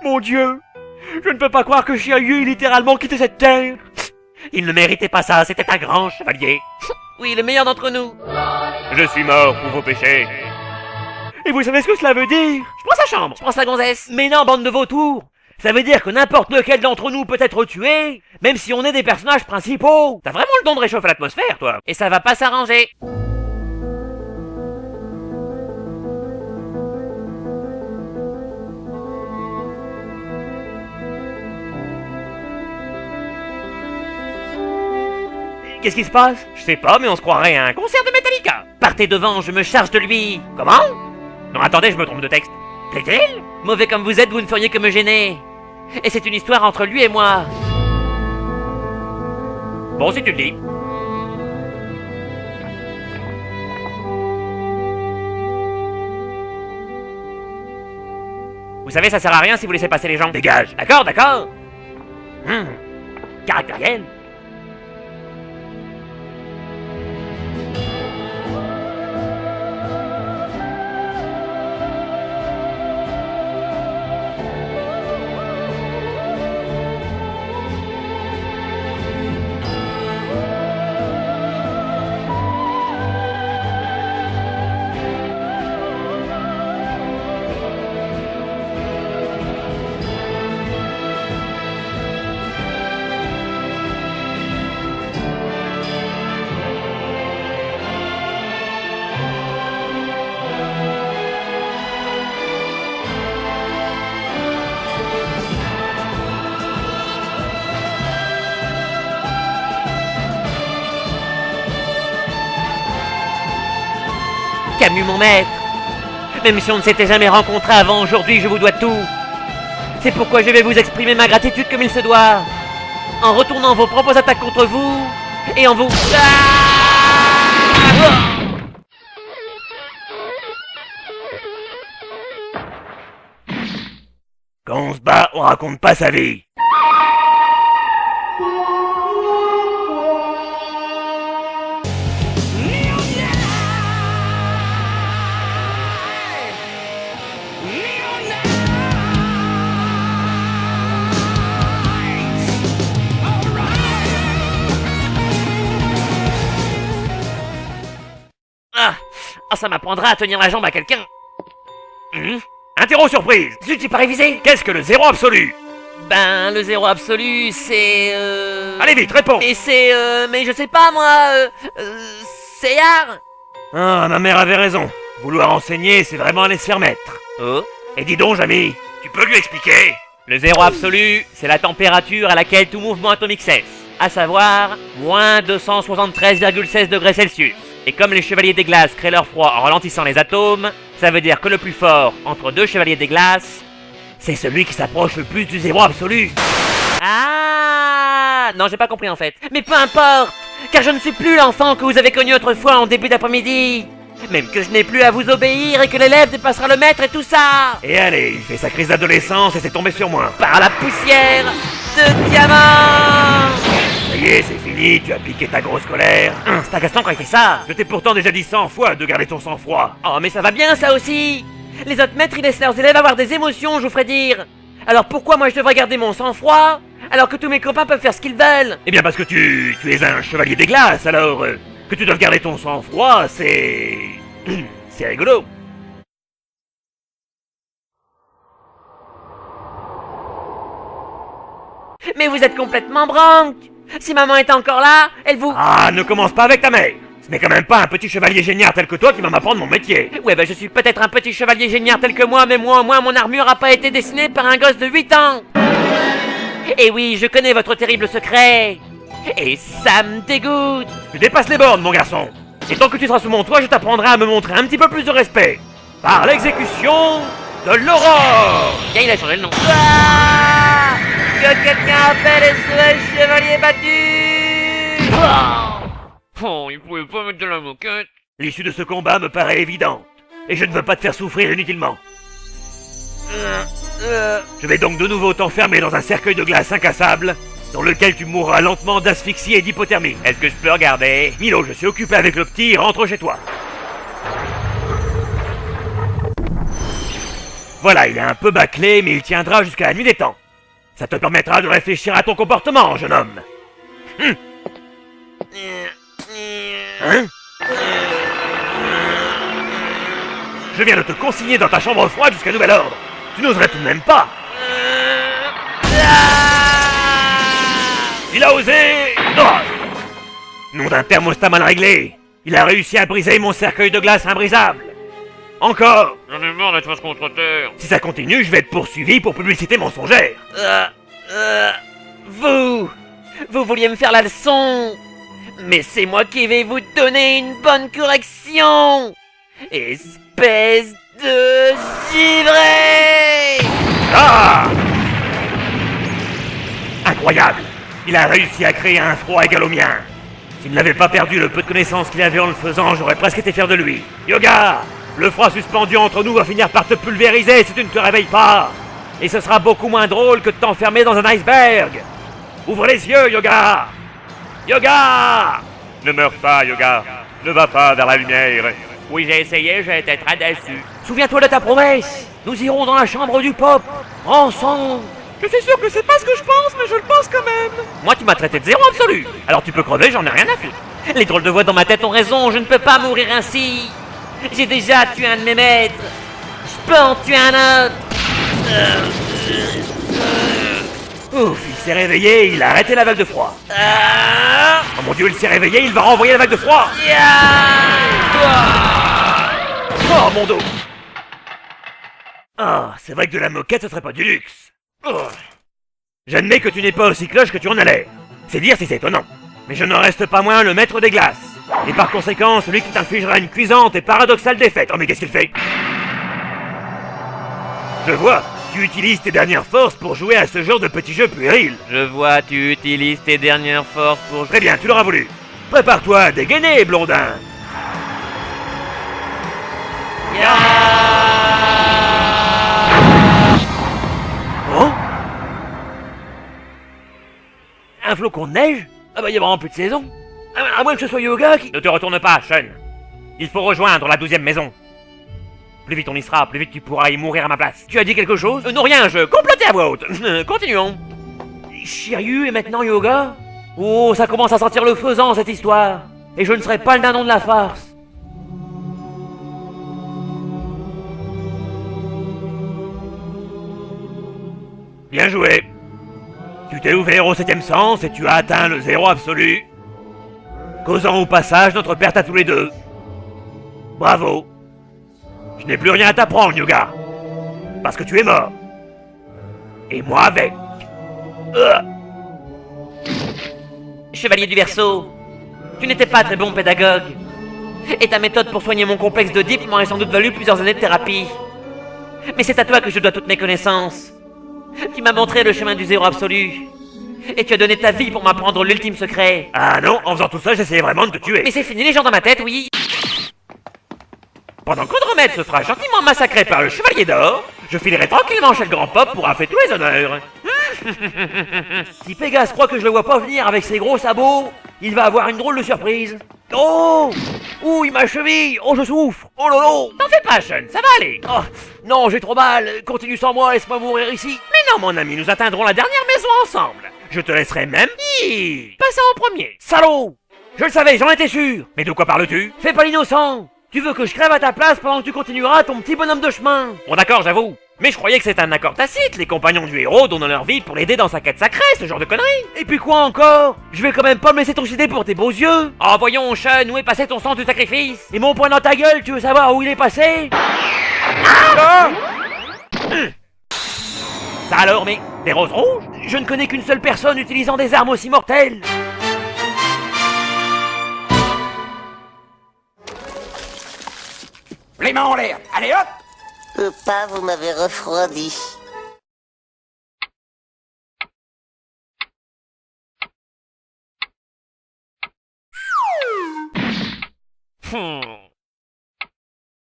Mon Dieu, je ne peux pas croire que Shiryu ait littéralement quitté cette terre. Il ne méritait pas ça, c'était un grand chevalier. Oui, le meilleur d'entre nous. Je suis mort pour vos péchés. Et vous savez ce que cela veut dire? Je prends sa chambre, je prends sa gonzesse. Mais non, bande de vautours. Ça veut dire que n'importe lequel d'entre nous peut être tué, même si on est des personnages principaux. T'as vraiment le don de réchauffer l'atmosphère, toi. Et ça va pas s'arranger. Qu'est-ce qui se passe? Je sais pas, mais on se croirait à un concert de Metallica. Partez devant, je me charge de lui. Comment? Non, attendez, je me trompe de texte. Plaît-il? Mauvais comme vous êtes, vous ne feriez que me gêner. Et c'est une histoire entre lui et moi. Bon, si tu le dis. Vous savez, ça sert à rien si vous laissez passer les gens. Dégage. D'accord, d'accord. Caractériel. Camus, mon maître. Même si on ne s'était jamais rencontrés avant, aujourd'hui, je vous dois tout. C'est pourquoi je vais vous exprimer ma gratitude comme il se doit. En retournant vos propres attaques contre vous, et en vous... Quand on se bat, on raconte pas sa vie. Ah, ça m'apprendra à tenir la jambe à quelqu'un. Interro surprise. Zut, j'ai pas révisé. Qu'est-ce que le zéro absolu? Ben, le zéro absolu, c'est... Allez vite, réponds. Et c'est... mais je sais pas, moi... c'est Yar. Ah, ma mère avait raison. Vouloir enseigner, c'est vraiment aller se faire mettre. Oh. Et dis donc, Jamy, tu peux lui expliquer? Le zéro absolu, c'est la température à laquelle tout mouvement atomique cesse. À savoir, moins 273,16 degrés Celsius. Et comme les chevaliers des glaces créent leur froid en ralentissant les atomes, ça veut dire que le plus fort entre deux chevaliers des glaces, c'est celui qui s'approche le plus du zéro absolu. Ah, non, j'ai pas compris en fait. Mais peu importe, car je ne suis plus l'enfant que vous avez connu autrefois en début d'après-midi. Même que je n'ai plus à vous obéir et que l'élève dépassera le maître et tout ça. Et allez, il fait sa crise d'adolescence et c'est tombé sur moi. Par la poussière de diamant. Ça y est, c'est fini, tu as piqué ta grosse colère. C'est agaçant quand il fait ça. Je t'ai pourtant déjà dit 100 fois de garder ton sang-froid. Oh, mais ça va bien ça aussi. Les autres maîtres, ils laissent leurs élèves avoir des émotions, je vous ferai dire. Alors pourquoi moi je devrais garder mon sang-froid alors que tous mes copains peuvent faire ce qu'ils veulent? Eh bien parce que tu es un chevalier des glaces, alors que tu dois garder ton sang-froid, c'est... c'est rigolo. Mais vous êtes complètement branque. Si maman est encore là, elle vous... Ah, ne commence pas avec ta mère. Ce n'est quand même pas un petit chevalier génial tel que toi qui va m'apprendre mon métier. Ouais, bah je suis peut-être un petit chevalier génial tel que moi, mais moi au moins mon armure a pas été dessinée par un gosse de 8 ans. Et oui, je connais votre terrible secret. Et ça me dégoûte. Tu dépasses les bornes, mon garçon. Et tant que tu seras sous mon toit, je t'apprendrai à me montrer un petit peu plus de respect. Par l'exécution de l'aurore. Tiens, il a changé le nom. Ah, que quelqu'un appelle SOS Chevalier battu. Oh, il pouvait pas mettre de la moquette. L'issue de ce combat me paraît évidente. Et je ne veux pas te faire souffrir inutilement. Je vais donc de nouveau t'enfermer dans un cercueil de glace incassable, dans lequel tu mourras lentement d'asphyxie et d'hypothermie. Est-ce que je peux regarder? Milo, je suis occupé avec le petit, rentre chez toi. Voilà, il est un peu bâclé, mais il tiendra jusqu'à la nuit des temps. Ça te permettra de réfléchir à ton comportement, jeune homme. Hein? Je viens de te consigner dans ta chambre froide jusqu'à nouvel ordre. Tu n'oserais tout de même pas. Il a osé. Nom d'un thermostat mal réglé. Il a réussi à briser mon cercueil de glace imbrisable. Encore. J'en ai marre d'être face contre terre. Si ça continue, je vais être poursuivi pour publicité mensongère. Vous vouliez me faire la leçon. Mais c'est moi qui vais vous donner une bonne correction. Espèce de givré. Ah! Incroyable! Il a réussi à créer un froid égal au mien. S'il n'avait pas perdu le peu de connaissances qu'il avait en le faisant, j'aurais presque été fier de lui. Yoga! Le froid suspendu entre nous va finir par te pulvériser si tu ne te réveilles pas. Et ce sera beaucoup moins drôle que de t'enfermer dans un iceberg. Ouvre les yeux, Yoga! Yoga! Ne meurs pas, Yoga. Ne va pas vers la lumière. Oui, j'ai essayé, j'ai été très déçu. Souviens-toi de ta promesse. Nous irons dans la chambre du pop. Ensemble. Je suis sûr que c'est pas ce que je pense, mais je le pense quand même. Moi, tu m'as traité de zéro absolu. Alors tu peux crever, j'en ai rien à foutre. Les drôles de voix dans ma tête ont raison, je ne peux pas mourir ainsi. J'ai déjà tué un de mes maîtres. Je peux en tuer un autre. Ouf, il s'est réveillé, il a arrêté la vague de froid. Oh mon dieu, il s'est réveillé, il va renvoyer la vague de froid. Oh mon dos. Ah, c'est vrai que de la moquette, ce serait pas du luxe. Oh. J'admets que tu n'es pas aussi cloche que tu en as l'air. C'est dire si c'est étonnant. Mais je ne reste pas moins le maître des glaces. Et par conséquent, celui qui t'infligera une cuisante et paradoxale défaite. Oh mais qu'est-ce qu'il fait? Je vois, tu utilises tes dernières forces pour jouer à ce genre de petit jeu puéril. Je vois, tu utilises tes dernières forces pour... Très bien, tu l'auras voulu. Prépare-toi à dégainer, blondin. Oh? Un flocon de neige? Ah bah y a vraiment plus de saison. À moins que ce soit Yoga qui... Ne te retourne pas, Sean. Il faut rejoindre la 12e maison. Plus vite on y sera, plus vite tu pourras y mourir à ma place. Tu as dit quelque chose? Non, rien, je complotais à voix haute. Continuons. Shiryu et maintenant Yoga? Oh, ça commence à sentir le faisant cette histoire. Et je ne serai pas le dindon de la farce. Bien joué. Tu t'es ouvert au 7ème sens et tu as atteint le zéro absolu, causant au passage notre perte à tous les deux. Bravo. Je n'ai plus rien à t'apprendre, Yoga. Parce que tu es mort. Et moi avec. Chevalier du Verseau, tu n'étais pas très bon pédagogue. Et ta méthode pour soigner mon complexe d'Oedipe m'aurait sans doute valu plusieurs années de thérapie. Mais c'est à toi que je dois toutes mes connaissances. Tu m'as montré le chemin du zéro absolu. Et tu as donné ta vie pour m'apprendre l'ultime secret. Ah non, en faisant tout ça, j'essayais vraiment de te tuer. Mais c'est fini les gens dans ma tête, oui. Pendant qu'Andromède se fera gentiment massacrer par le Chevalier d'Or, je filerai tranquillement chez le Grand Pop pour faire tous les honneurs. Si Pégase croit que je le vois pas venir avec ses gros sabots, il va avoir une drôle de surprise. Oh! Ouh, ma cheville! Oh, je souffre! Oh lolo! T'en fais pas, Sean, ça va aller. Oh, non, j'ai trop mal. Continue sans moi, laisse-moi mourir ici. Mais non, mon ami, nous atteindrons la dernière maison ensemble. Je te laisserai même... Passe en premier. Salaud! Je le savais, j'en étais sûr. Mais de quoi parles-tu? Fais pas l'innocent. Tu veux que je crève à ta place pendant que tu continueras ton petit bonhomme de chemin? Bon d'accord, j'avoue. Mais je croyais que c'était un accord tacite. Les compagnons du héros donnent leur vie pour l'aider dans sa quête sacrée, ce genre de conneries. Et puis quoi encore? Je vais quand même pas me laisser trucider pour tes beaux yeux. Oh voyons, Sean, où est passé ton sens du sacrifice? Et mon poing dans ta gueule, tu veux savoir où il est passé? Ça alors, mais des roses rouges? Je ne connais qu'une seule personne utilisant des armes aussi mortelles. Les mains en l'air. Allez hop. Papa, vous m'avez refroidi.